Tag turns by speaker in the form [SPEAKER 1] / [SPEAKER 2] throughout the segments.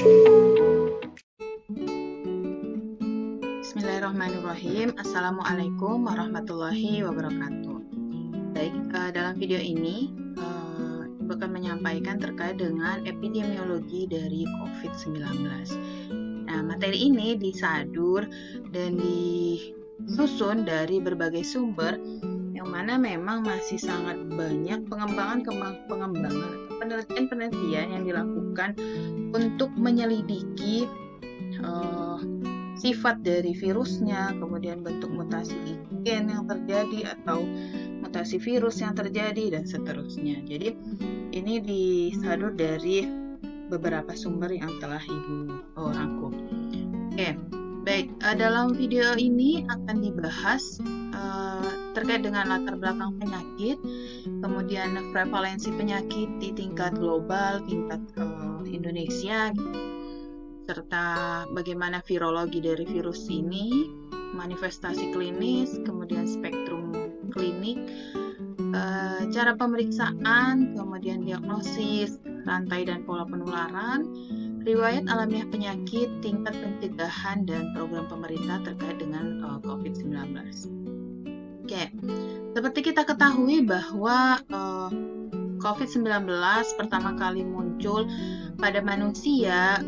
[SPEAKER 1] Bismillahirrahmanirrahim. Assalamualaikum warahmatullahi wabarakatuh. Baik, dalam video ini Ibu akan menyampaikan terkait dengan epidemiologi dari COVID-19. Nah, materi ini disadur dan disusun dari berbagai sumber yang mana memang masih sangat banyak pengembangan penelitian yang dilakukan untuk menyelidiki sifat dari virusnya, kemudian bentuk mutasi gen yang terjadi atau mutasi virus yang terjadi dan seterusnya. Jadi ini disadur dari beberapa sumber yang telah Ibu rangkum. Oke, baik. Dalam video ini akan dibahas terkait dengan latar belakang penyakit, kemudian prevalensi penyakit di tingkat global, tingkat Indonesia, serta bagaimana virologi dari virus ini, manifestasi klinis, kemudian spektrum klinik, cara pemeriksaan, kemudian diagnosis, rantai dan pola penularan, riwayat alamiah penyakit, tingkat pencegahan, dan program pemerintah terkait dengan COVID-19. Oke, seperti kita ketahui bahwa COVID-19 pertama kali muncul pada manusia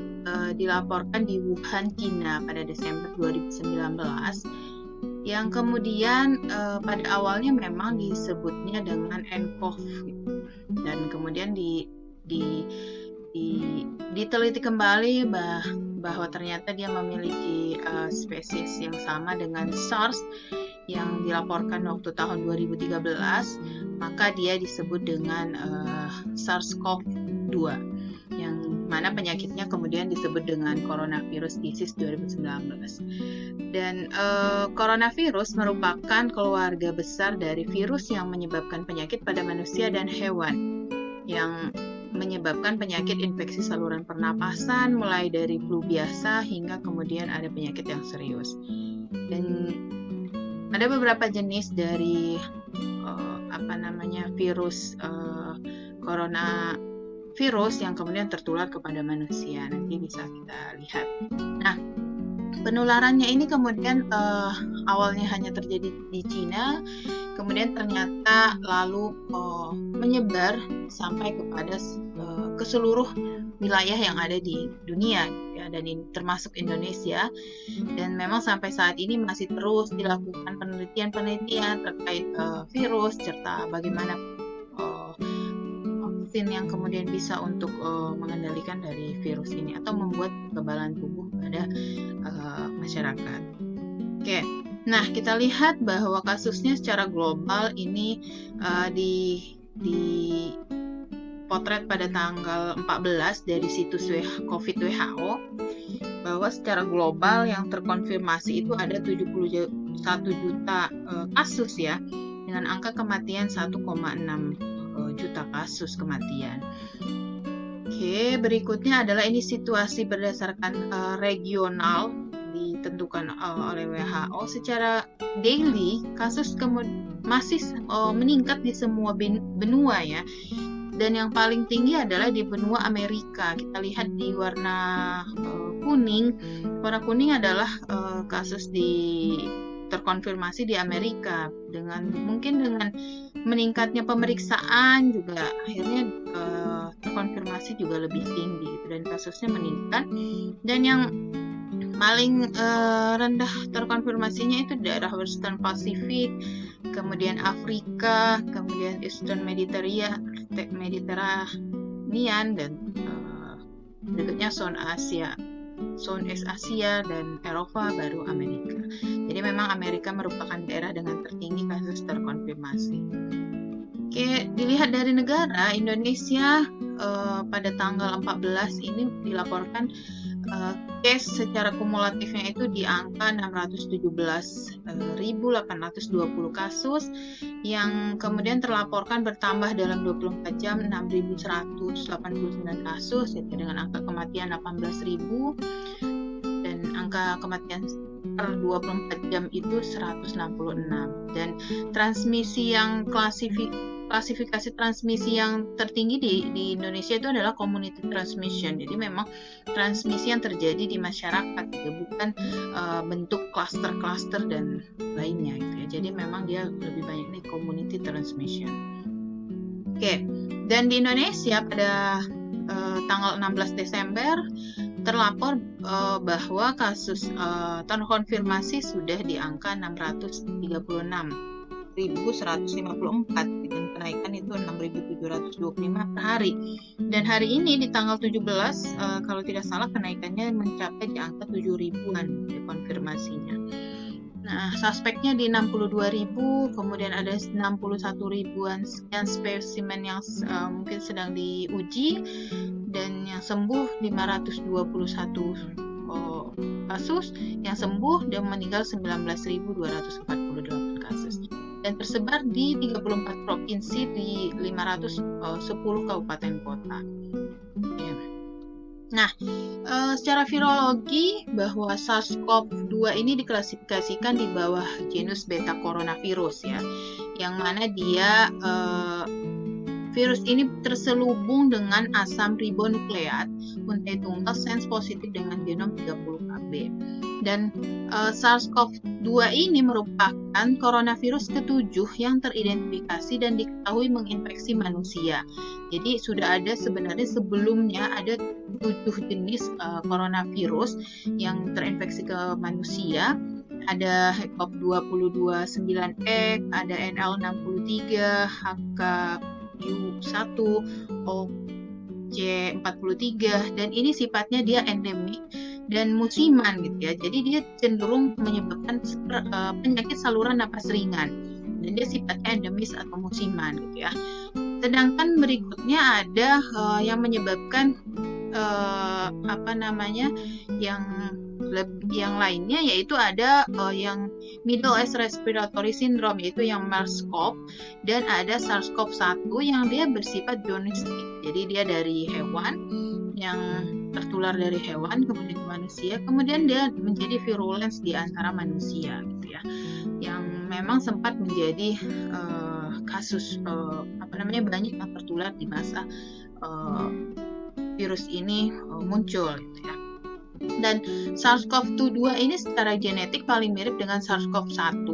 [SPEAKER 1] dilaporkan di Wuhan, China pada Desember 2019, yang kemudian pada awalnya memang disebutnya dengan nCoV, dan kemudian diteliti kembali bahwa ternyata dia memiliki spesies yang sama dengan SARS yang dilaporkan waktu tahun 2013, maka dia disebut dengan SARS-CoV-2, yang mana penyakitnya kemudian disebut dengan coronavirus disease 2019. Dan coronavirus merupakan keluarga besar dari virus yang menyebabkan penyakit pada manusia dan hewan, yang menyebabkan penyakit infeksi saluran pernapasan mulai dari flu biasa hingga kemudian ada penyakit yang serius. Dan ada beberapa jenis dari virus coronavirus yang kemudian tertular kepada manusia. Nanti bisa kita lihat. Nah, penularannya ini kemudian awalnya hanya terjadi di Cina, kemudian ternyata lalu menyebar sampai kepada ke seluruh wilayah yang ada di dunia, ya, dan termasuk Indonesia. Dan memang sampai saat ini masih terus dilakukan penelitian terkait virus serta bagaimana vaksin yang kemudian bisa untuk mengendalikan dari virus ini atau membuat kekebalan tubuh pada masyarakat. Oke, nah kita lihat bahwa kasusnya secara global ini di potret pada tanggal 14 dari situs COVID WHO, bahwa secara global yang terkonfirmasi itu ada 71 juta kasus, ya, dengan angka kematian 1,6 juta kasus kematian. Oke, berikutnya adalah ini situasi berdasarkan regional ditentukan oleh WHO. Secara daily kasus masih meningkat di semua benua, ya. Dan yang paling tinggi adalah di benua Amerika. Kita lihat di warna kuning. Warna kuning adalah kasus terkonfirmasi di Amerika. Mungkin dengan meningkatnya pemeriksaan juga akhirnya terkonfirmasi juga lebih tinggi, dan kasusnya meningkat. Dan yang paling rendah terkonfirmasinya itu daerah Western Pacific, kemudian Afrika, kemudian Eastern Mediterranean, dan berikutnya zona East Asia, dan Eropa, baru Amerika. Jadi memang Amerika merupakan daerah dengan tertinggi kasus terkonfirmasi. Oke, dilihat dari negara, Indonesia pada tanggal 14 ini dilaporkan case secara kumulatifnya itu di angka 617.820 kasus, yang kemudian terlaporkan bertambah dalam 24 jam 6.189 kasus, yaitu dengan angka kematian 18.000, dan angka kematian per 24 jam itu 166. Dan transmisi yang klasifikasi transmisi yang tertinggi di Indonesia itu adalah community transmission. Jadi memang transmisi yang terjadi di masyarakat, gitu, bukan bentuk klaster-klaster dan lainnya, gitu ya. Jadi memang dia lebih banyak nih community transmission. Oke, dan di Indonesia pada tanggal 16 Desember terlapor bahwa kasus terkonfirmasi sudah di angka 636.154 dengan kenaikan itu 6.725 per hari. Dan hari ini di tanggal 17 kalau tidak salah kenaikannya mencapai di angka 7.000-an konfirmasinya. Nah, suspeknya di 62.000, kemudian ada 61.000-an sekian spesimen yang mungkin sedang diuji, dan yang sembuh 521 kasus, yang sembuh dan meninggal 19.248 kasus. Dan tersebar di 34 provinsi di 510 kabupaten kota. Ya. Nah, secara virologi bahwa SARS-CoV-2 ini diklasifikasikan di bawah genus beta coronavirus ya, yang mana dia virus ini terselubung dengan asam ribonukleat untai tunggal sens positif dengan genom 30 KB. Dan SARS-CoV-2 ini merupakan coronavirus ke-7 yang teridentifikasi dan diketahui menginfeksi manusia. Jadi sudah ada sebenarnya sebelumnya ada 7 jenis coronavirus yang terinfeksi ke manusia. Ada HCOV-22-9X, ada NL63, HKU1, OC43, dan ini sifatnya dia endemik dan musiman gitu ya. Jadi dia cenderung menyebabkan penyakit saluran napas ringan dan dia sifatnya endemis atau musiman gitu ya. Sedangkan berikutnya ada yang menyebabkan yang lainnya, yaitu ada yang Middle East Respiratory Syndrome, yaitu yang MERS-CoV, dan ada SARS-CoV-1 yang dia bersifat zoonotik. Jadi dia dari hewan, yang tertular dari hewan kemudian ke manusia, kemudian dia menjadi virulence di antara manusia gitu ya, yang memang sempat menjadi kasus banyak yang tertular di masa virus ini muncul gitu ya. Dan SARS-CoV-2 ini secara genetik paling mirip dengan SARS-CoV-1,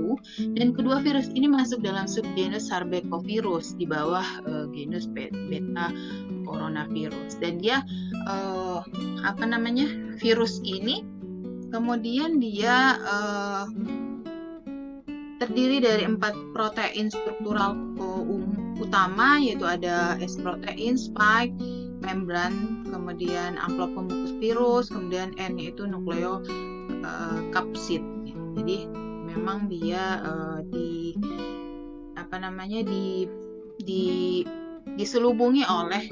[SPEAKER 1] dan kedua virus ini masuk dalam subgenus Sarbecovirus di bawah genus beta coronavirus. Dan dia virus ini kemudian dia terdiri dari 4 protein struktural utama, yaitu ada S protein, spike, membran, kemudian amplop pembungkus virus, kemudian N yaitu nukleokapsid. Jadi memang dia diselubungi oleh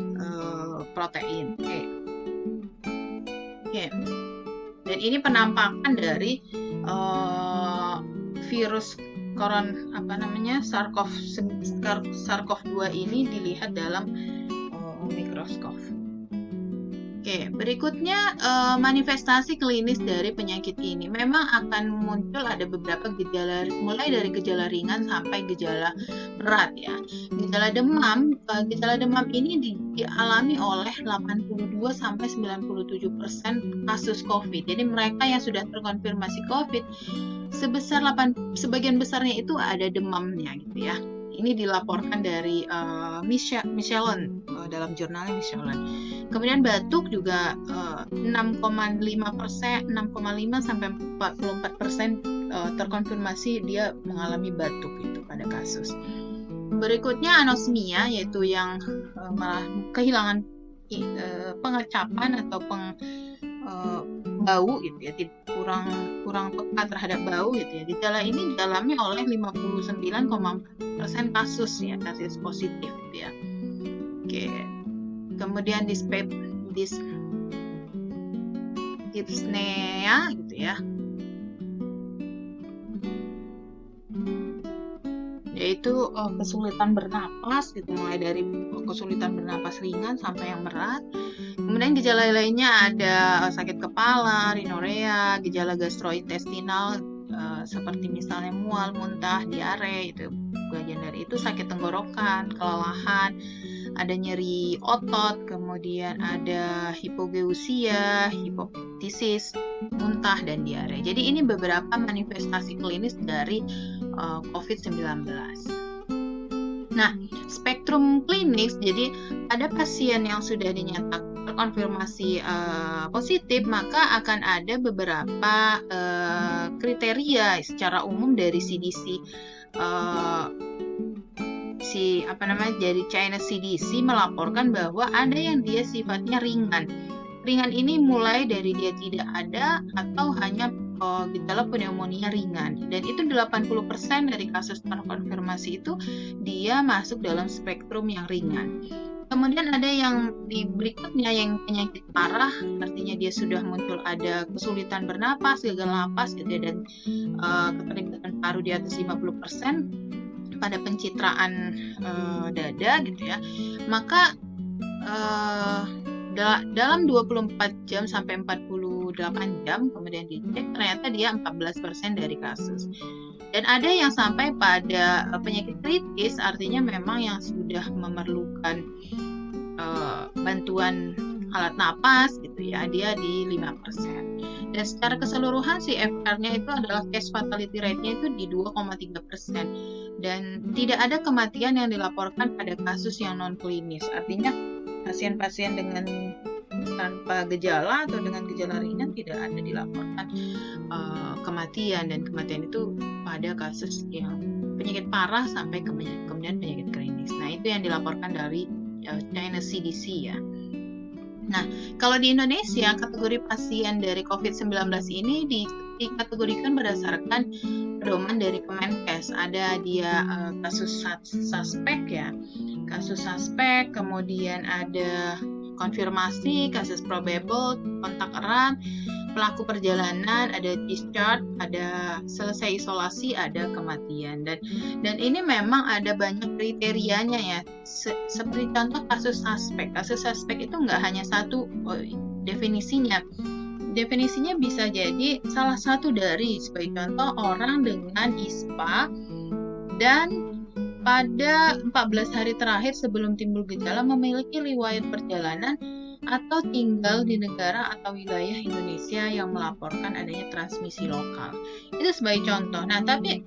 [SPEAKER 1] protein. Oke. Dan ini penampakan dari virus SARS-CoV-2 ini dilihat dalam mikroskop. Oke, berikutnya manifestasi klinis dari penyakit ini memang akan muncul ada beberapa gejala, mulai dari gejala ringan sampai gejala berat ya. Gejala demam ini dialami oleh 82 sampai 97% kasus COVID. Jadi mereka yang sudah terkonfirmasi COVID sebagian besarnya itu ada demamnya gitu ya. Ini dilaporkan dari Michelin dalam jurnalnya Michelin. Kemudian batuk juga 6,5 sampai 44% terkonfirmasi dia mengalami batuk itu pada kasus. Berikutnya anosmia, yaitu yang kehilangan pengecapan atau bau gitu ya, kurang peka terhadap bau gitu ya. Gejala ini dialami oleh 59,4% kasus ya, kasus positif gitu ya. Oke. Kemudian dyspnea gitu ya. Yaitu kesulitan bernapas gitu, mulai dari kesulitan bernapas ringan sampai yang berat. Kemudian gejala lainnya ada sakit kepala, rinorea, gejala gastrointestinal seperti misalnya mual, muntah, diare itu Bagian dari itu sakit tenggorokan, kelelahan, ada nyeri otot, kemudian ada hipogeusia, hipoptisis, muntah, dan diare. Jadi ini beberapa manifestasi klinis dari COVID-19. Nah, spektrum klinis, jadi ada pasien yang sudah dinyatakan terkonfirmasi positif, maka akan ada beberapa kriteria secara umum dari CDC. Dari China CDC melaporkan bahwa ada yang dia sifatnya ringan. Ringan ini mulai dari dia tidak ada atau hanya gejala pneumonia ringan, dan itu 80% dari kasus terkonfirmasi itu dia masuk dalam spektrum yang ringan. Kemudian ada yang di berikutnya yang penyakit parah, artinya dia sudah muncul ada kesulitan bernapas, gagal napas gitu ya, dan keterlibatan paru di atas 50% pada pencitraan dada gitu ya. Maka dalam 24 jam sampai 48 jam kemudian dicek, ternyata dia 14% dari kasus. Dan ada yang sampai pada penyakit kritis, artinya memang yang sudah memerlukan bantuan alat napas gitu ya, dia di 5%. Dan secara keseluruhan CFR-nya itu adalah case fatality rate-nya itu di 2,3%. Dan tidak ada kematian yang dilaporkan pada kasus yang non-klinis. Artinya pasien-pasien dengan tanpa gejala atau dengan gejala ringan tidak ada dilaporkan kematian, dan kematian itu pada kasus yang penyakit parah sampai kemudian penyakit klinis. Nah, itu yang dilaporkan dari China CDC ya. Nah, kalau di Indonesia kategori pasien dari COVID-19 ini dikategorikan berdasarkan pedoman dari Kemenkes. Ada dia kasus suspek ya, kasus suspek, kemudian ada konfirmasi, kasus probable, kontak erat, pelaku perjalanan, ada discharge, ada selesai isolasi, ada kematian. Dan ini memang ada banyak kriterianya ya. Seperti contoh kasus suspek. Kasus suspek itu nggak hanya satu definisinya. Definisinya bisa jadi salah satu dari, sebagai contoh, orang dengan ISPA dan pada 14 hari terakhir sebelum timbul gejala memiliki riwayat perjalanan atau tinggal di negara atau wilayah Indonesia yang melaporkan adanya transmisi lokal. Itu sebagai contoh. Nah, tapi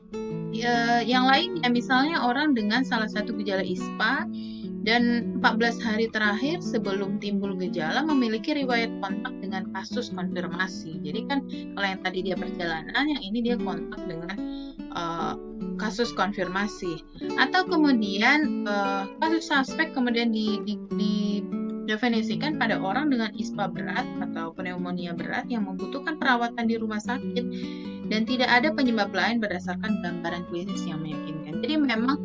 [SPEAKER 1] yang lainnya, misalnya orang dengan salah satu gejala ISPA dan 14 hari terakhir sebelum timbul gejala memiliki riwayat kontak dengan kasus konfirmasi. Jadi kan kalau yang tadi dia perjalanan, yang ini dia kontak dengan kasus konfirmasi. Atau kemudian kasus suspek kemudian didefinisikan pada orang dengan ISPA berat atau pneumonia berat yang membutuhkan perawatan di rumah sakit dan tidak ada penyebab lain berdasarkan gambaran klinis yang meyakinkan. Jadi memang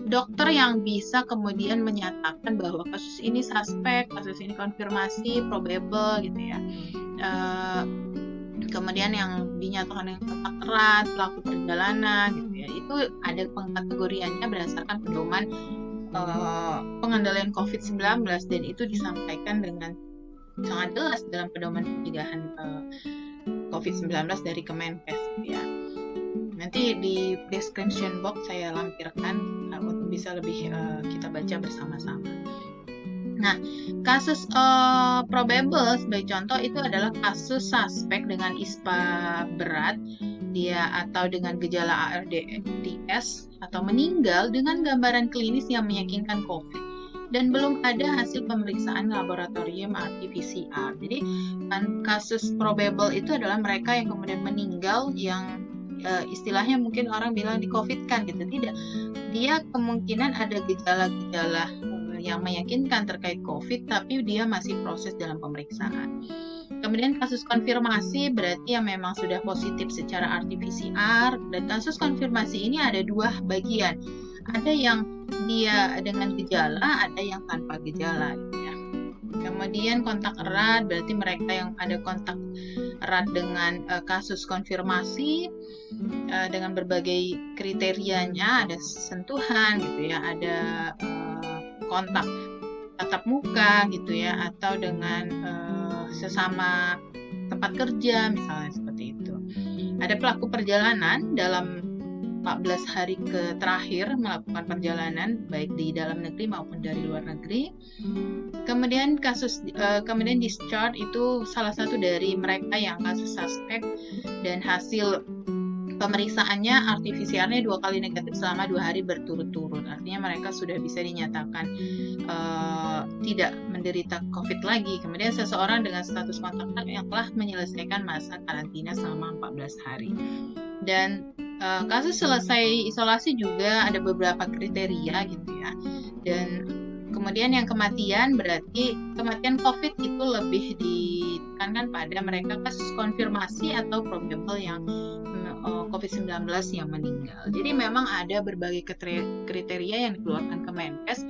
[SPEAKER 1] dokter yang bisa kemudian menyatakan bahwa kasus ini suspek, kasus ini konfirmasi, probable gitu ya. Kemudian yang dinyatakan yang kontak erat, pelaku perjalanan gitu ya, itu ada pengkategoriannya berdasarkan pedoman pengendalian COVID-19, dan itu disampaikan dengan sangat jelas dalam pedoman pencegahan COVID-19 dari Kemenkes ya. Nanti di description box saya lampirkan untuk bisa lebih kita baca bersama-sama. Nah, kasus probable sebagai contoh itu adalah kasus suspek dengan ISPA berat dia atau dengan gejala ARDS atau meninggal dengan gambaran klinis yang meyakinkan COVID dan belum ada hasil pemeriksaan laboratorium RT-PCR. Jadi kasus probable itu adalah mereka yang kemudian meninggal yang istilahnya mungkin orang bilang di COVID kan gitu. Tidak, dia kemungkinan ada gejala-gejala yang meyakinkan terkait COVID, tapi dia masih proses dalam pemeriksaan. Kemudian kasus konfirmasi berarti yang memang sudah positif secara RT-PCR, dan kasus konfirmasi ini ada dua bagian. Ada yang dia dengan gejala, ada yang tanpa gejala gitu ya. Kemudian kontak erat berarti mereka yang ada kontak erat dengan kasus konfirmasi dengan berbagai kriterianya, ada sentuhan gitu ya, ada kontak tatap muka gitu ya, atau dengan sesama tempat kerja misalnya seperti itu. Ada pelaku perjalanan dalam 14 hari terakhir melakukan perjalanan baik di dalam negeri maupun dari luar negeri. Kemudian kemudian discharge itu salah satu dari mereka yang kasus suspek dan hasil pemeriksaannya RT-PCR-nya 2 kali negatif selama 2 hari berturut-turut. Artinya mereka sudah bisa dinyatakan tidak menderita COVID lagi. Kemudian seseorang dengan status kontak erat yang telah menyelesaikan masa karantina selama 14 hari. Dan kasus selesai isolasi juga ada beberapa kriteria gitu ya. Dan kemudian yang kematian, berarti kematian COVID itu lebih ditekankan pada mereka kasus konfirmasi atau probable yang COVID-19 yang meninggal. Jadi memang ada berbagai kriteria yang dikeluarkan Kemenkes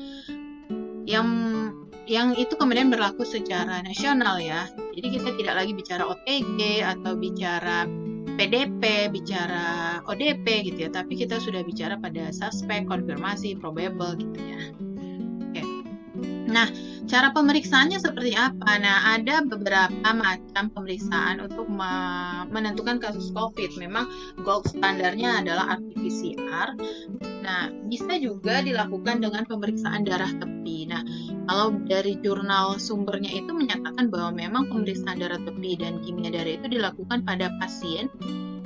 [SPEAKER 1] yang itu kemudian berlaku secara nasional ya. Jadi kita tidak lagi bicara OTG atau bicara PDP, bicara ODP gitu ya, tapi kita sudah bicara pada suspek, konfirmasi, probable gitu ya. Oke. Nah, cara pemeriksaannya seperti apa? Nah, ada beberapa macam pemeriksaan untuk menentukan kasus COVID. Memang gold standarnya adalah RT-PCR. Nah, bisa juga dilakukan dengan pemeriksaan darah tepi. Nah, kalau dari jurnal sumbernya itu menyatakan bahwa memang pemeriksaan darah tepi dan kimia darah itu dilakukan pada pasien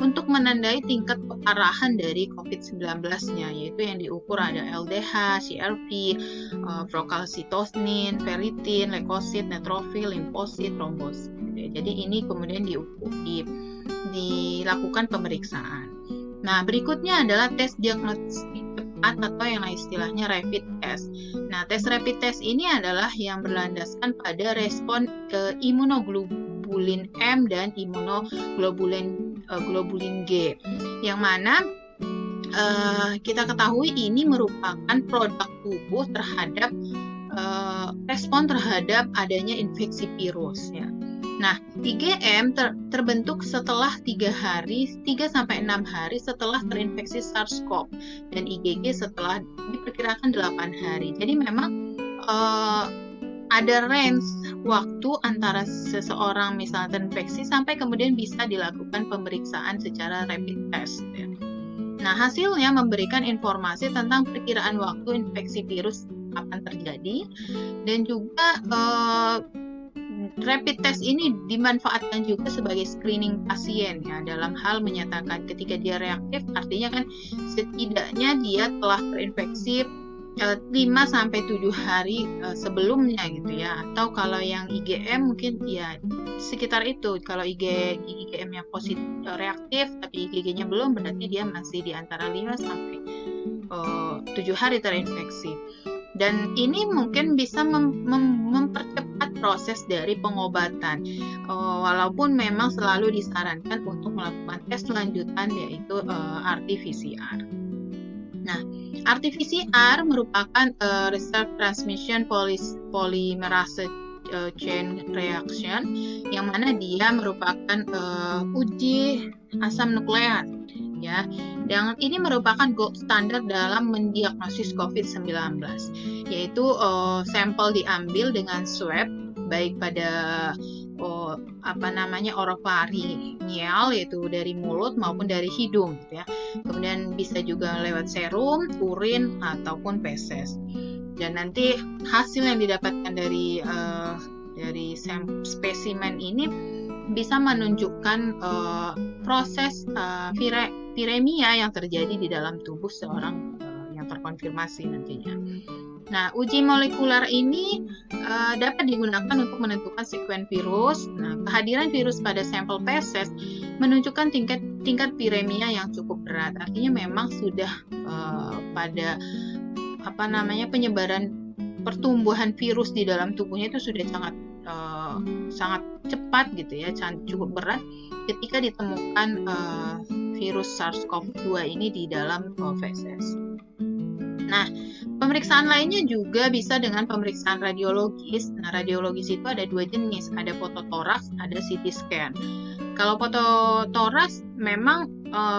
[SPEAKER 1] untuk menandai tingkat keparahan dari COVID-19-nya, yaitu yang diukur ada LDH, CRP, procalcitonin, ferritin, leukosit, neutrofil, limfosit, trombosit. Jadi ini kemudian dilakukan pemeriksaan. Nah, berikutnya adalah tes diagnostik cepat atau yang istilahnya rapid test. Nah, tes rapid test ini adalah yang berlandaskan pada respon imunoglobulin M dan imunoglobulin G, yang mana kita ketahui ini merupakan produk tubuh terhadap respon terhadap adanya infeksi virus ya. Nah, IgM terbentuk setelah 3 sampai 6 hari setelah terinfeksi SARS-CoV dan IgG setelah diperkirakan 8 hari. Jadi memang ada range waktu antara seseorang misalnya terinfeksi sampai kemudian bisa dilakukan pemeriksaan secara rapid test ya. Nah, hasilnya memberikan informasi tentang perkiraan waktu infeksi virus kapan terjadi, dan juga rapid test ini dimanfaatkan juga sebagai screening pasien ya, dalam hal menyatakan ketika dia reaktif, artinya kan setidaknya dia telah terinfeksi 5 sampai 7 hari sebelumnya gitu ya. Atau kalau yang IgM mungkin ya sekitar itu. Kalau IgM-nya positif reaktif tapi IgG-nya belum, berarti dia masih di antara 5 sampai 7 hari terinfeksi. Dan ini mungkin bisa mempercepat proses dari pengobatan, walaupun memang selalu disarankan untuk melakukan tes lanjutan, yaitu RT-PCR. Nah, RT-PCR merupakan reserve transmission polymerase chain reaction, yang mana dia merupakan uji asam nukleat ya. Dan ini merupakan gold standard dalam mendiagnosis COVID-19, yaitu sampel diambil dengan swab baik pada orofaringeal, yaitu dari mulut maupun dari hidung gitu ya. Kemudian bisa juga lewat serum, urin ataupun feses. Dan nanti hasil yang didapatkan dari spesimen ini bisa menunjukkan proses viremia yang terjadi di dalam tubuh seorang yang terkonfirmasi nantinya. Nah, uji molekuler ini dapat digunakan untuk menentukan sekuen virus. Nah, kehadiran virus pada sampel feses menunjukkan tingkat viremia yang cukup berat. Artinya memang sudah pada penyebaran pertumbuhan virus di dalam tubuhnya itu sudah sangat cepat gitu ya, cukup berat ketika ditemukan virus SARS-CoV-2 ini di dalam feses. Nah, pemeriksaan lainnya juga bisa dengan pemeriksaan radiologis. Nah, radiologis itu ada 2 jenis, ada fototoraks, ada CT scan. Kalau fototoraks memang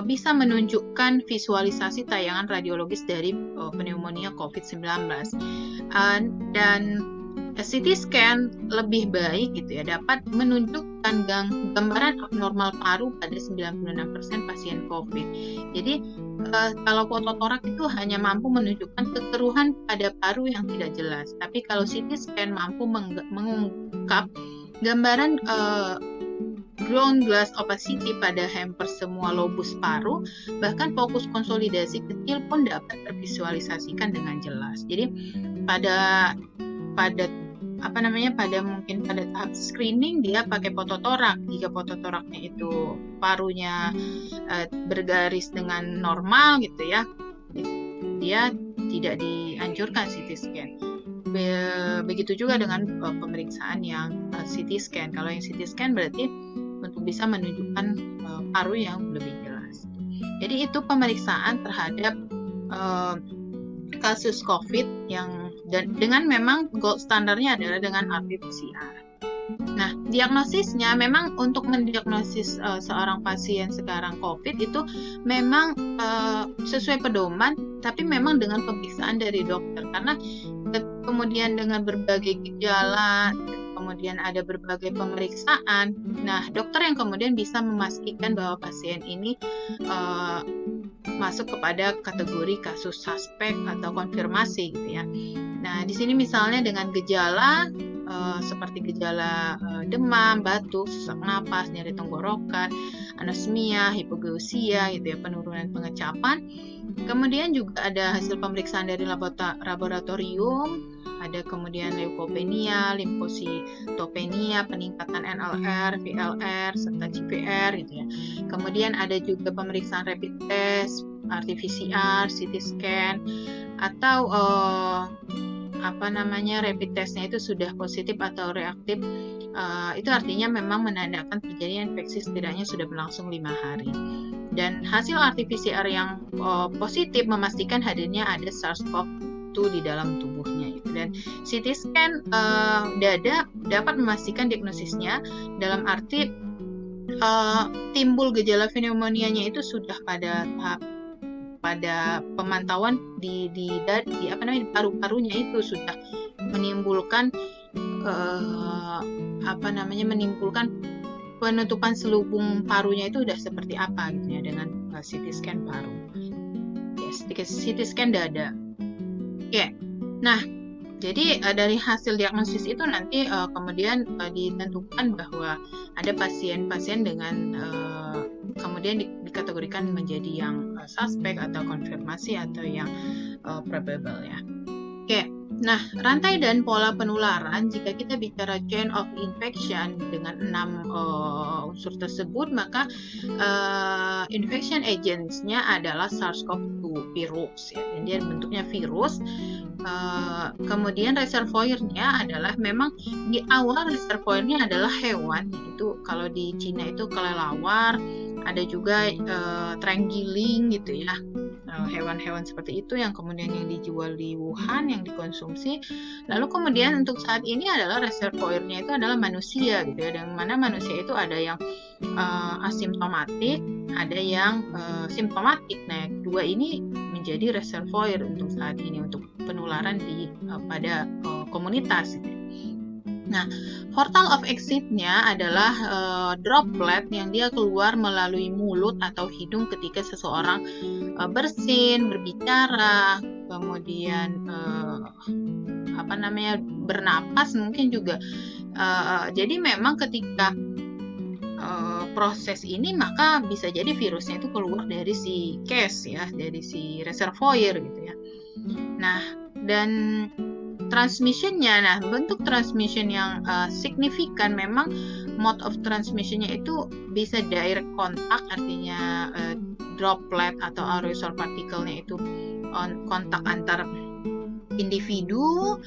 [SPEAKER 1] bisa menunjukkan visualisasi tayangan radiologis dari pneumonia COVID-19. Dan CT scan lebih baik gitu ya, dapat menunjukkan gambaran abnormal paru pada 96% pasien COVID. Jadi kalau fototorak itu hanya mampu menunjukkan kekeruhan pada paru yang tidak jelas, tapi kalau CT scan mampu mengungkap gambaran ground glass opacity pada hampir semua lobus paru, bahkan fokus konsolidasi kecil pun dapat tervisualisasikan dengan jelas. Jadi pada mungkin pada tahap screening dia pakai fototorak. Jika fototoraknya itu parunya bergaris dengan normal gitu ya, dia tidak dianjurkan CT scan. Begitu juga dengan pemeriksaan yang CT scan. Kalau yang CT scan berarti untuk bisa menunjukkan paru yang lebih jelas. Jadi itu pemeriksaan terhadap kasus COVID yang dengan memang gold standarnya adalah dengan RT-PCR. Nah, diagnosisnya memang untuk mendiagnosis seorang pasien sekarang COVID itu memang sesuai pedoman, tapi memang dengan pemeriksaan dari dokter. Karena kemudian dengan berbagai gejala, kemudian ada berbagai pemeriksaan. Nah, dokter yang kemudian bisa memastikan bahwa pasien ini masuk kepada kategori kasus suspek atau konfirmasi gitu ya. Nah, di sini misalnya dengan gejala seperti gejala demam, batuk, sesak napas, nyeri tenggorokan, anosmia, hipogeusia gitu ya, penurunan pengecapan. Kemudian juga ada hasil pemeriksaan dari laboratorium, ada kemudian leukopenia, limfositopenia, peningkatan NLR, VLR, serta GPR gitu ya. Kemudian ada juga pemeriksaan rapid test, RT-PCR, CT scan, atau rapid testnya itu sudah positif atau reaktif. Itu artinya memang menandakan terjadinya infeksi setidaknya sudah berlangsung 5 hari. Dan hasil RT-PCR yang positif memastikan hadirnya ada SARS-CoV-2 di dalam tubuhnya. Dan CT scan dada dapat memastikan diagnosisnya dalam arti timbul gejala pneumonia-nya itu sudah pada pemantauan di paru-parunya itu sudah menimbulkan menimbulkan penutupan selubung parunya itu udah seperti apa gitu ya dengan CT scan paru. Yes, CT scan dada. Oke. Nah, jadi dari hasil diagnosis itu nanti kemudian ditentukan bahwa ada pasien-pasien dengan kemudian dikategorikan menjadi yang suspek atau konfirmasi atau yang probable ya. Oke. Nah, rantai dan pola penularan, jika kita bicara chain of infection dengan 6 unsur tersebut, maka infection agents-nya adalah SARS-CoV-2 virus ya. Dan dia bentuknya virus. Kemudian reservoirnya adalah memang di awal reservoirnya adalah hewan, yaitu kalau di Cina itu kelelawar, ada juga terenggiling gitu ya. Hewan-hewan seperti itu yang kemudian yang dijual di Wuhan yang dikonsumsi. Lalu kemudian untuk saat ini adalah reservoirnya itu adalah manusia gitu ya, dan mana manusia itu ada yang asimptomatik, ada yang simptomatik. Nah, dua ini menjadi reservoir untuk saat ini untuk penularan pada komunitas. Nah, portal of exit-nya adalah droplet yang dia keluar melalui mulut atau hidung ketika seseorang bersin, berbicara, kemudian bernapas mungkin juga. Jadi memang ketika proses ini maka bisa jadi virusnya itu keluar dari si case ya, dari si reservoir gitu ya. Nah, dan transmission-nya, bentuk transmission yang signifikan memang mode of transmission-nya itu bisa direct contact, artinya droplet atau aerosol particle-nya itu kontak antar individu.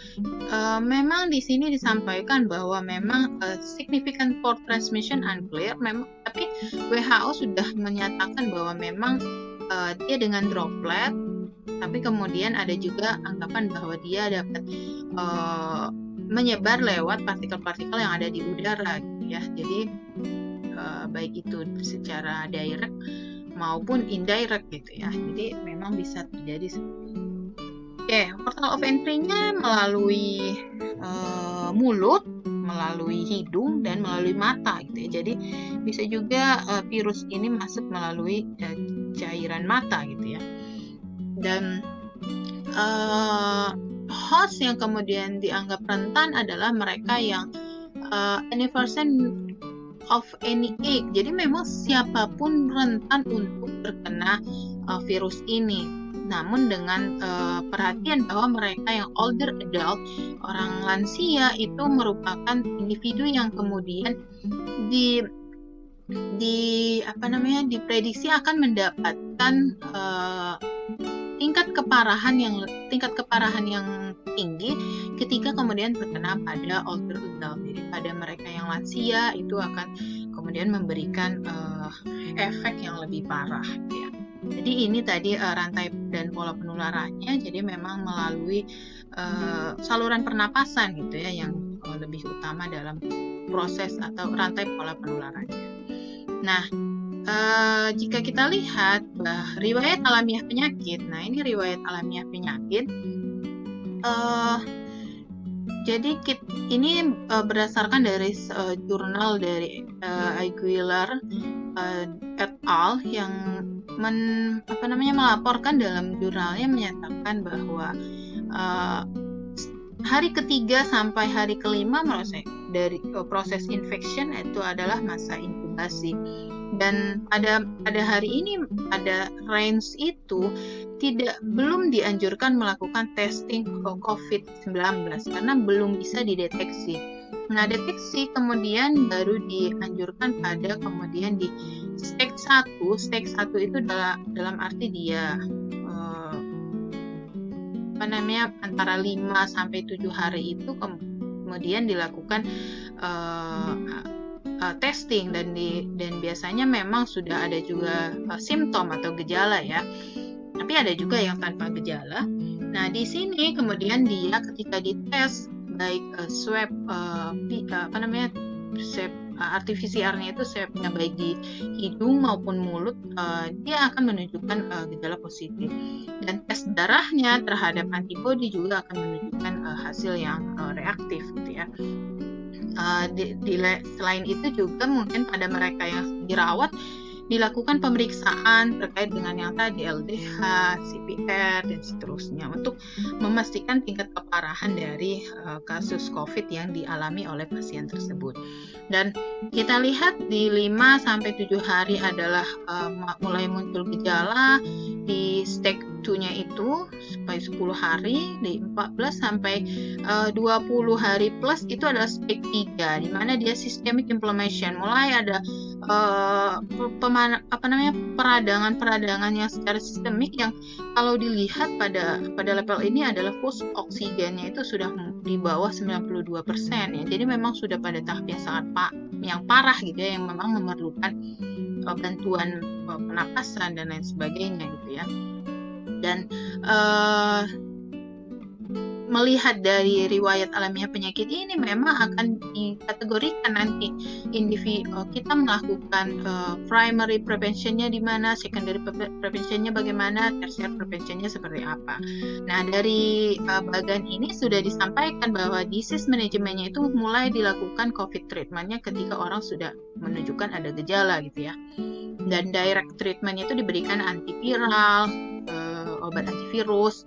[SPEAKER 1] Memang di sini disampaikan bahwa memang significant for transmission unclear, tapi WHO sudah menyatakan bahwa memang dia dengan droplet, tapi kemudian ada juga anggapan bahwa dia dapat menyebar lewat partikel-partikel yang ada di udara gitu ya. Jadi baik itu secara direct maupun indirect gitu ya. Jadi memang bisa terjadi seperti itu. Portal of entry-nya melalui mulut, melalui hidung, dan melalui mata gitu ya. Jadi bisa juga virus ini masuk melalui cairan mata gitu ya. Dan host yang kemudian dianggap rentan adalah mereka yang any person of any age. Jadi memang siapapun rentan untuk terkena virus ini. Namun dengan perhatian bahwa mereka yang older adult, orang lansia itu merupakan individu yang kemudian diprediksi akan mendapatkan tingkat keparahan yang tinggi ketika kemudian terkena pada older adult. Jadi pada mereka yang lansia itu akan kemudian memberikan efek yang lebih parah ya. Jadi ini tadi rantai dan pola penularannya, jadi memang melalui saluran pernapasan gitu ya yang lebih utama dalam proses atau rantai pola penularannya. Nah, jika kita lihat riwayat alamiah penyakit, nah ini riwayat alamiah penyakit. Jadi ini berdasarkan dari jurnal dari Aguilar et al. Yang melaporkan dalam jurnalnya menyatakan bahwa hari ketiga sampai hari kelima dari proses infection itu adalah masa inkubasi. Dan pada hari ini, pada range itu belum dianjurkan melakukan testing COVID-19 karena belum bisa dideteksi. Nah, deteksi kemudian baru dianjurkan pada kemudian di stage 1. Stage 1 itu dalam arti dia antara 5 sampai 7 hari itu kemudian dilakukan testing dan biasanya memang sudah ada juga simptom atau gejala ya. Tapi ada juga yang tanpa gejala. Nah, di sini kemudian dia ketika dites baik swab swab RT-PCR-nya itu swabnya baik di hidung maupun mulut, dia akan menunjukkan gejala positif. Dan tes darahnya terhadap antibodi juga akan menunjukkan hasil yang reaktif gitu ya. Selain itu juga mungkin pada mereka yang dirawat dilakukan pemeriksaan terkait dengan yang tadi LDH, CPR, dan seterusnya untuk memastikan tingkat keparahan dari kasus COVID yang dialami oleh pasien tersebut. Dan kita lihat di 5-7 hari adalah mulai muncul gejala, di stage 2-nya itu sampai 10 hari, di 14-20 hari plus itu adalah stage 3, di mana dia systemic inflammation, mulai ada peradangan yang secara sistemik yang kalau dilihat pada level ini adalah pulse oksigennya itu sudah di bawah 92% ya. Jadi memang sudah pada tahap yang sangat parah gitu ya, yang memang memerlukan bantuan pernapasan dan lain sebagainya gitu ya. Dan melihat dari riwayat alamiah penyakit ini memang akan dikategorikan nanti individu kita melakukan primary preventionnya di mana, secondary preventionnya bagaimana, tertiary preventionnya seperti apa. Nah, dari bagian ini sudah disampaikan bahwa disease manajemennya itu mulai dilakukan COVID treatmentnya ketika orang sudah menunjukkan ada gejala gitu ya. Dan direct treatmentnya itu diberikan antiviral, obat antivirus,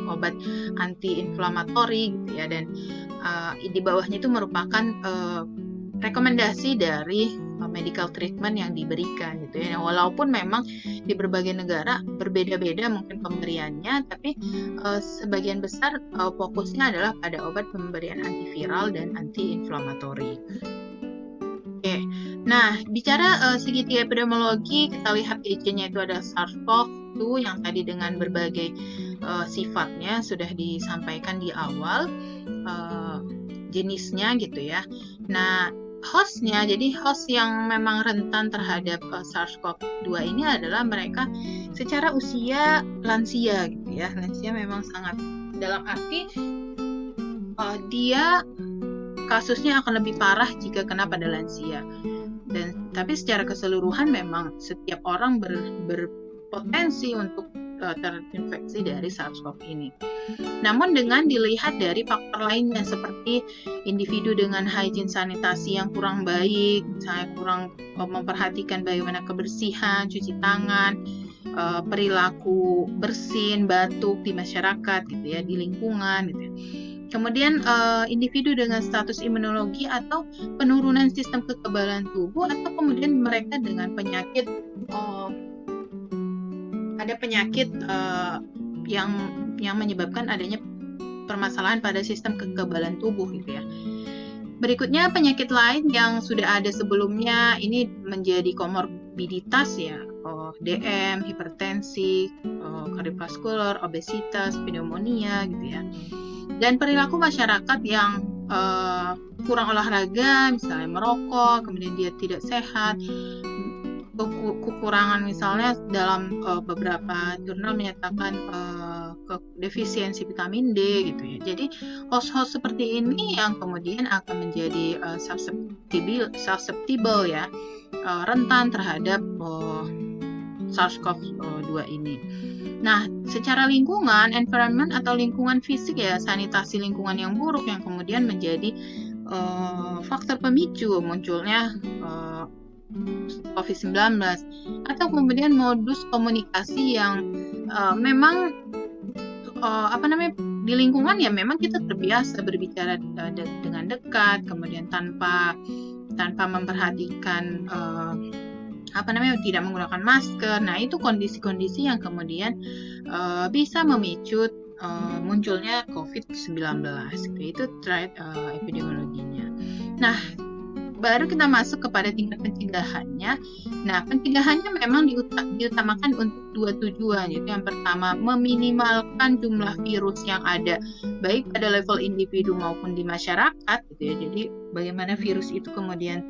[SPEAKER 1] obat anti-inflamatori gitu ya. Dan di bawahnya itu merupakan rekomendasi dari medical treatment yang diberikan gitu ya. Walaupun memang di berbagai negara berbeda-beda mungkin pemberiannya, tapi sebagian besar fokusnya adalah pada obat pemberian antiviral dan anti-inflamatori. Oke. Nah, bicara segi epidemiologi, kita lihat agentnya itu ada SARS-CoV-2 yang tadi dengan berbagai sifatnya sudah disampaikan di awal, jenisnya gitu ya. Nah, hostnya, jadi host yang memang rentan terhadap SARS-CoV-2 ini adalah mereka secara usia lansia gitu ya. Lansia memang sangat, dalam arti dia kasusnya akan lebih parah jika kena pada lansia. Tapi secara keseluruhan memang setiap orang berpotensi untuk terinfeksi dari SARS-CoV ini. Namun dengan dilihat dari faktor lainnya seperti individu dengan hygiene sanitasi yang kurang baik, misalnya kurang memperhatikan bagaimana kebersihan, cuci tangan, perilaku bersin, batuk di masyarakat gitu ya, di lingkungan gitu ya. Kemudian individu dengan status imunologi atau penurunan sistem kekebalan tubuh, atau kemudian mereka dengan penyakit ada penyakit yang menyebabkan adanya permasalahan pada sistem kekebalan tubuh gitu ya. Berikutnya penyakit lain yang sudah ada sebelumnya ini menjadi komorbiditas ya, DM, hipertensi, kardiovaskular, obesitas, pneumonia gitu ya. Dan perilaku masyarakat yang kurang olahraga, misalnya merokok, kemudian dia tidak sehat, kekurangan misalnya dalam beberapa jurnal menyatakan defisiensi vitamin D gitu ya. Jadi host-host seperti ini yang kemudian akan menjadi susceptible ya, rentan terhadap SARS-CoV-2 ini. Nah, secara lingkungan, environment atau lingkungan fisik ya, sanitasi lingkungan yang buruk yang kemudian menjadi faktor pemicu munculnya COVID-19, atau kemudian modus komunikasi yang memang di lingkungan ya memang kita terbiasa berbicara dengan dekat, kemudian tanpa memperhatikan tidak menggunakan masker. Nah, itu kondisi-kondisi yang kemudian bisa memicu munculnya COVID-19. Itu terkait epidemiologinya. Nah, baru kita masuk kepada tingkat pencegahannya. Nah, pencegahannya memang diutamakan untuk dua tujuan, yaitu yang pertama meminimalkan jumlah virus yang ada baik pada level individu maupun di masyarakat gitu ya. Jadi bagaimana virus itu kemudian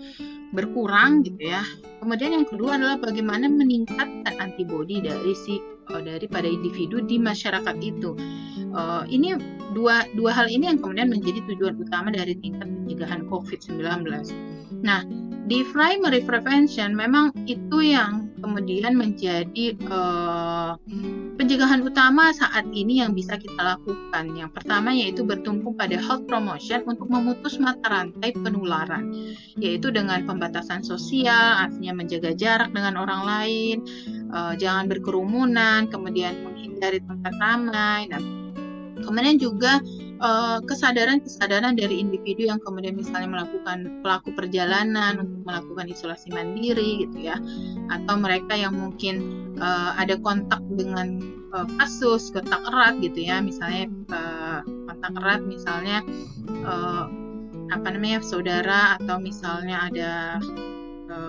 [SPEAKER 1] berkurang gitu ya. Kemudian yang kedua adalah bagaimana meningkatkan antibodi daripada individu di masyarakat itu. Ini dua hal ini yang kemudian menjadi tujuan utama dari tingkat pencegahan COVID-19. Nah, di primary prevention memang itu yang kemudian menjadi pencegahan utama saat ini yang bisa kita lakukan. Yang pertama yaitu bertumpu pada health promotion untuk memutus mata rantai penularan, yaitu dengan pembatasan sosial, artinya menjaga jarak dengan orang lain, jangan berkerumunan, kemudian menghindari tempat ramai, dan kemudian juga kesadaran dari individu yang kemudian misalnya melakukan pelaku perjalanan untuk melakukan isolasi mandiri gitu ya, atau mereka yang mungkin ada kontak dengan kasus kontak erat gitu ya, misalnya kontak erat misalnya saudara, atau misalnya ada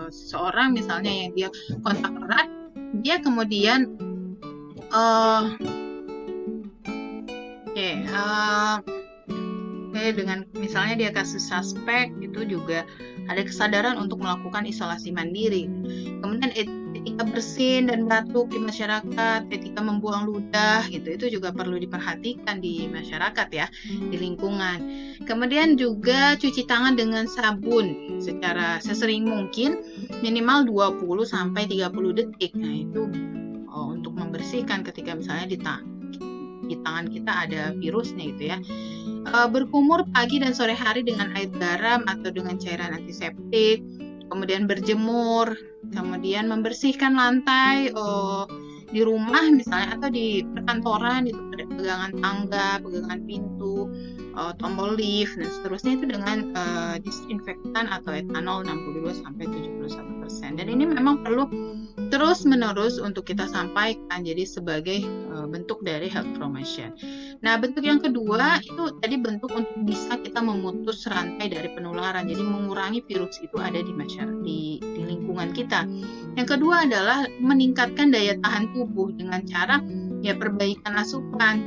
[SPEAKER 1] seseorang misalnya yang dia kontak erat, dia kemudian dengan misalnya dia kasus suspek, itu juga ada kesadaran untuk melakukan isolasi mandiri. Kemudian etika bersin dan batuk di masyarakat, etika membuang ludah gitu, itu juga perlu diperhatikan di masyarakat ya, di lingkungan. Kemudian juga cuci tangan dengan sabun secara sesering mungkin, minimal 20-30 detik. Nah, itu untuk membersihkan ketika misalnya di tangan kita ada virusnya gitu ya. Berkumur pagi dan sore hari dengan air garam atau dengan cairan antiseptik, kemudian berjemur, kemudian membersihkan lantai di rumah misalnya, atau di perkantoran, itu pegangan tangga, pegangan pintu, tombol lift dan seterusnya, itu dengan disinfektan atau etanol 62-71%. Dan ini memang perlu terus-menerus untuk kita sampaikan, jadi sebagai bentuk dari health promotion. Nah, bentuk yang kedua itu tadi bentuk untuk bisa kita memutus rantai dari penularan, jadi mengurangi virus itu ada di masyarakat, di lingkungan kita. Yang kedua adalah meningkatkan daya tahan tubuh dengan cara ya perbaikan asupan.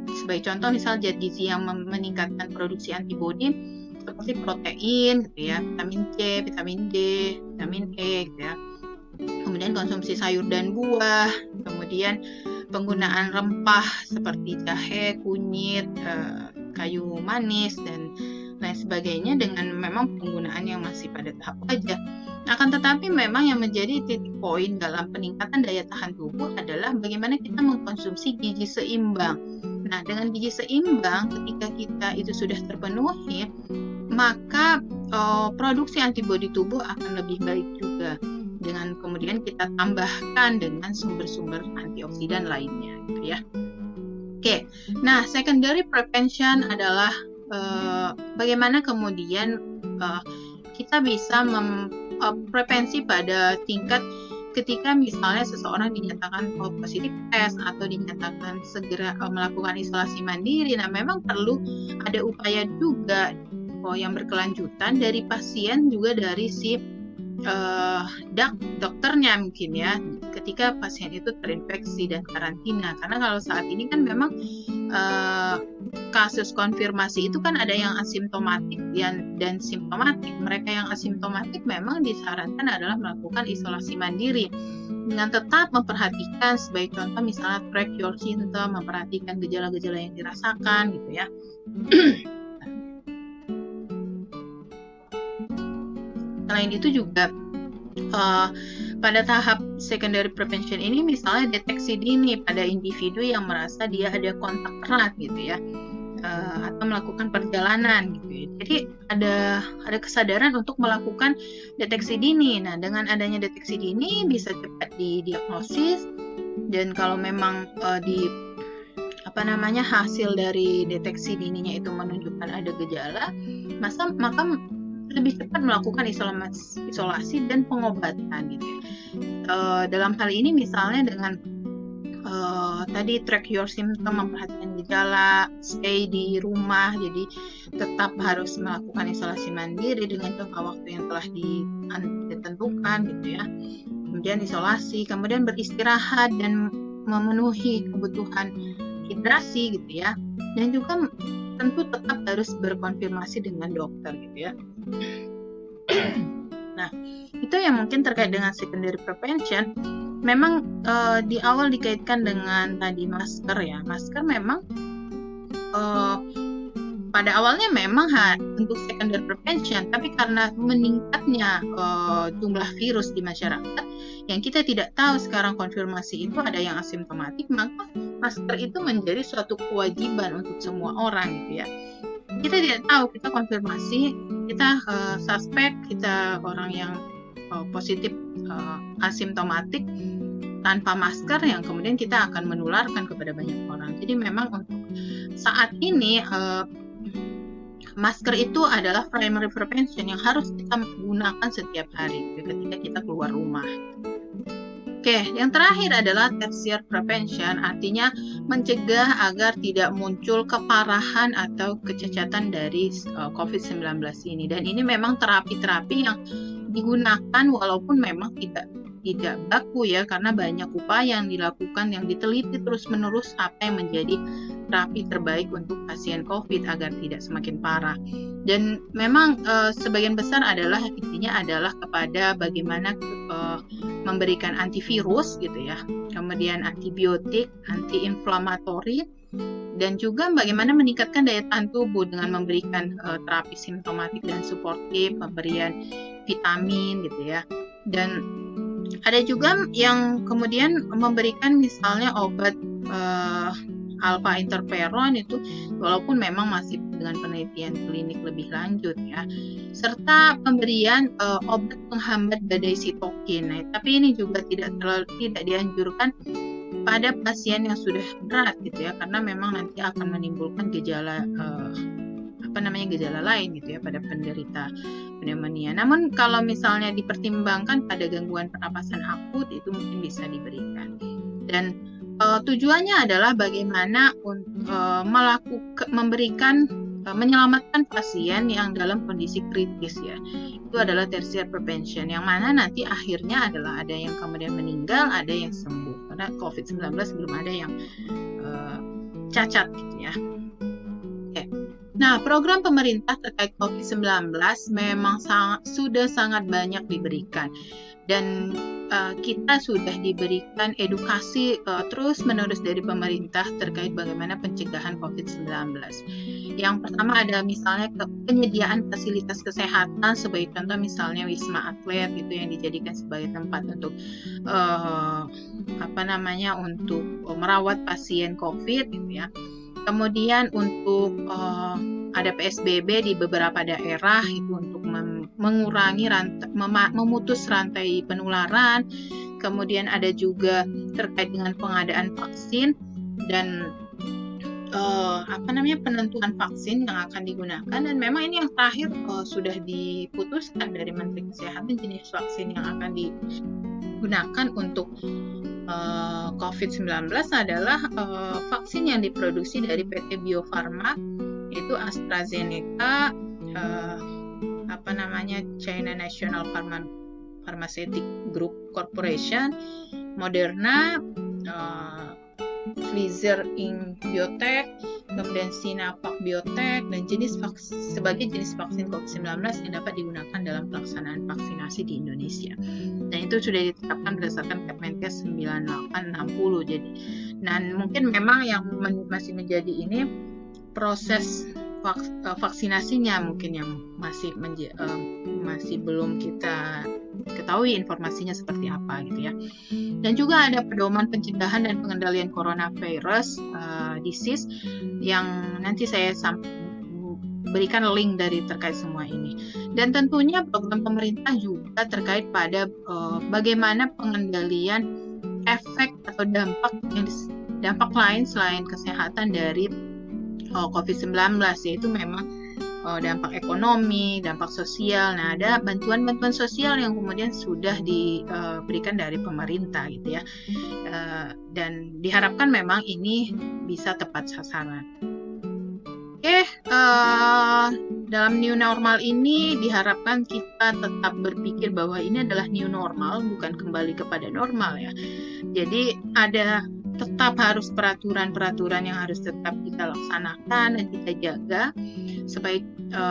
[SPEAKER 1] Sebagai contoh misal zat gizi yang meningkatkan produksi antibodi seperti protein gitu ya, vitamin C, vitamin D, vitamin E gitu ya. Kemudian konsumsi sayur dan buah, kemudian penggunaan rempah seperti jahe, kunyit, kayu manis dan lain sebagainya, dengan memang penggunaan yang masih pada tahap wajar. Akan tetapi memang yang menjadi titik poin dalam peningkatan daya tahan tubuh adalah bagaimana kita mengkonsumsi gizi seimbang. Nah, dengan gizi seimbang, ketika kita itu sudah terpenuhi, maka produksi antibodi tubuh akan lebih baik juga. Dengan kemudian kita tambahkan dengan sumber-sumber antioksidan lainnya, gitu ya. Oke, nah secondary prevention adalah bagaimana kemudian kita bisa prevensi pada tingkat ketika misalnya seseorang dinyatakan positif tes atau dinyatakan segera melakukan isolasi mandiri. Nah, memang perlu ada upaya juga yang berkelanjutan dari pasien juga dari si dokternya mungkin ya, ketika pasien itu terinfeksi dan karantina. Karena kalau saat ini kan memang kasus konfirmasi itu kan ada yang asimptomatik dan simptomatik. Mereka yang asimptomatik memang disarankan adalah melakukan isolasi mandiri dengan tetap memperhatikan, sebagai contoh misalnya track your symptom, memperhatikan gejala-gejala yang dirasakan gitu ya. Selain itu juga pada tahap secondary prevention ini misalnya deteksi dini pada individu yang merasa dia ada kontak erat gitu ya, atau melakukan perjalanan gitu ya. Jadi ada kesadaran untuk melakukan deteksi dini. Nah, dengan adanya deteksi dini bisa cepat didiagnosis, dan kalau memang hasil dari deteksi dininya itu menunjukkan ada gejala, maka lebih cepat melakukan isolasi dan pengobatan gitu ya. Dalam hal ini misalnya dengan tadi track your symptom, memperhatikan gejala, stay di rumah, jadi tetap harus melakukan isolasi mandiri dengan jangka waktu yang telah ditentukan gitu ya. Kemudian isolasi, kemudian beristirahat dan memenuhi kebutuhan hidrasi gitu ya. Dan juga tentu tetap harus berkonfirmasi dengan dokter gitu ya. Nah, itu yang mungkin terkait dengan secondary prevention. Memang di awal dikaitkan dengan tadi masker ya. Masker memang pada awalnya memang untuk secondary prevention, tapi karena meningkatnya jumlah virus di masyarakat yang kita tidak tahu sekarang konfirmasi itu ada yang asimptomatik, maka masker itu menjadi suatu kewajiban untuk semua orang gitu ya. Kita tidak tahu, kita konfirmasi, kita suspek, kita orang yang positif asimptomatik tanpa masker yang kemudian kita akan menularkan kepada banyak orang. Jadi memang untuk saat ini masker itu adalah primary prevention yang harus kita gunakan setiap hari ketika kita keluar rumah. Oke, yang terakhir adalah tertiary prevention, artinya mencegah agar tidak muncul keparahan atau kecacatan dari COVID-19 ini. Dan ini memang terapi-terapi yang digunakan walaupun memang tidak baku ya, karena banyak upaya yang dilakukan, yang diteliti terus-menerus apa yang menjadi terapi terbaik untuk pasien COVID agar tidak semakin parah. Dan memang sebagian besar adalah intinya adalah kepada bagaimana memberikan antivirus gitu ya, kemudian antibiotik, antiinflamatori, dan juga bagaimana meningkatkan daya tahan tubuh dengan memberikan terapi simptomatik dan suportif, pemberian vitamin gitu ya. Dan ada juga yang kemudian memberikan misalnya obat alpha interferon itu, walaupun memang masih dengan penelitian klinik lebih lanjut ya, serta pemberian obat penghambat badai sitokin. Nah, tapi ini juga tidak dianjurkan pada pasien yang sudah berat gitu ya, karena memang nanti akan menimbulkan gejala gejala lain gitu ya pada penderita pneumonia. Namun kalau misalnya dipertimbangkan pada gangguan pernapasan akut itu mungkin bisa diberikan. Dan tujuannya adalah bagaimana menyelamatkan pasien yang dalam kondisi kritis ya. Itu adalah tertiary prevention, yang mana nanti akhirnya adalah ada yang kemudian meninggal, ada yang sembuh. Karena COVID-19 belum ada yang cacat gitu ya. Nah, program pemerintah terkait COVID-19 memang sudah sangat banyak diberikan. dan kita sudah diberikan edukasi terus-menerus dari pemerintah terkait bagaimana pencegahan COVID-19. Yang pertama ada misalnya penyediaan fasilitas kesehatan, sebagai contoh misalnya Wisma Atlet gitu yang dijadikan sebagai tempat untuk untuk merawat pasien COVID gitu ya. Kemudian untuk ada PSBB di beberapa daerah itu untuk mengurangi memutus rantai penularan. Kemudian ada juga terkait dengan pengadaan vaksin dan penentuan vaksin yang akan digunakan, dan memang ini yang terakhir sudah diputuskan dari Menteri Kesehatan jenis vaksin yang akan digunakan untuk COVID-19 adalah vaksin yang diproduksi dari PT Bio Farma, yaitu AstraZeneca, China National Pharmaceutical Group Corporation, Moderna, Pfizer Inc. Biotech, kemudian Sinovac Biotech, dan sebagai jenis vaksin COVID-19 yang dapat digunakan dalam pelaksanaan vaksinasi di Indonesia. Dan itu sudah ditetapkan berdasarkan Kemenkes 9860. Jadi, dan mungkin memang yang masih menjadi ini proses vaksinasinya mungkin yang masih belum kita ketahui informasinya seperti apa gitu ya. Dan juga ada pedoman pencegahan dan pengendalian coronavirus disease yang nanti saya berikan link dari terkait semua ini. Dan tentunya program pemerintah juga terkait pada bagaimana pengendalian efek atau dampak lain selain kesehatan dari COVID-19, yaitu memang dampak ekonomi, dampak sosial. Nah, ada bantuan-bantuan sosial yang kemudian sudah diberikan dari pemerintah gitu ya. Dan diharapkan memang ini bisa tepat sasaran. Dalam new normal ini diharapkan kita tetap berpikir bahwa ini adalah new normal, bukan kembali kepada normal ya. Jadi tetap harus peraturan-peraturan yang harus tetap kita laksanakan dan kita jaga,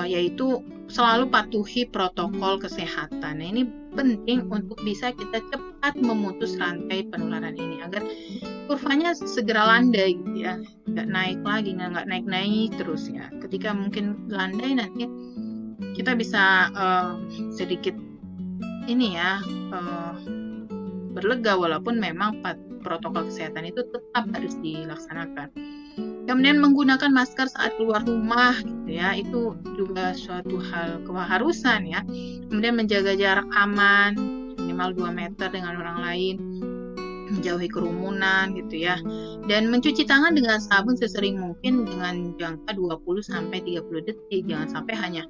[SPEAKER 1] yaitu selalu patuhi protokol kesehatan. Nah, ini penting untuk bisa kita cepat memutus rantai penularan ini agar kurvanya segera landai gitu ya, nggak naik lagi, nggak naik terus ya. Ketika mungkin landai nanti kita bisa sedikit berlega, walaupun memang protokol kesehatan itu tetap harus dilaksanakan. Kemudian menggunakan masker saat keluar rumah gitu ya, itu juga suatu hal keharusan ya. Kemudian menjaga jarak aman minimal 2 meter dengan orang lain, menjauhi kerumunan gitu ya. Dan mencuci tangan dengan sabun sesering mungkin dengan jangka 20-30 detik. Jangan sampai hanya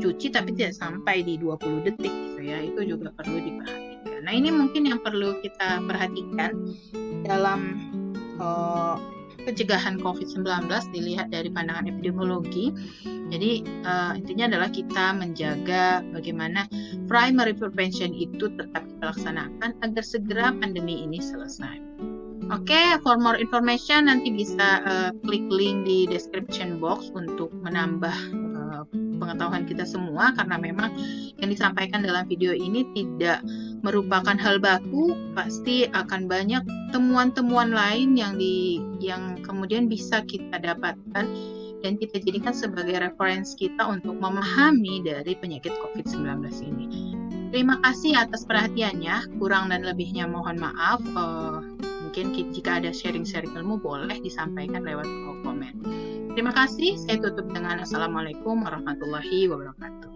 [SPEAKER 1] cuci tapi tidak sampai di 20 detik gitu ya. Itu juga perlu diperhatikan. Nah, ini mungkin yang perlu kita perhatikan dalam pencegahan COVID-19 dilihat dari pandangan epidemiologi. Jadi intinya adalah kita menjaga bagaimana primary prevention itu tetap kita laksanakan agar segera pandemi ini selesai. For more information nanti bisa klik link di description box untuk menambah pengetahuan kita semua, karena memang yang disampaikan dalam video ini tidak merupakan hal baku, pasti akan banyak temuan-temuan lain yang kemudian bisa kita dapatkan dan kita jadikan sebagai referensi kita untuk memahami dari penyakit COVID-19 ini. Terima kasih atas perhatiannya, kurang dan lebihnya mohon maaf. Mungkin jika ada sharing-sharing ilmu boleh disampaikan lewat komen. Terima kasih, saya tutup dengan Assalamualaikum warahmatullahi wabarakatuh.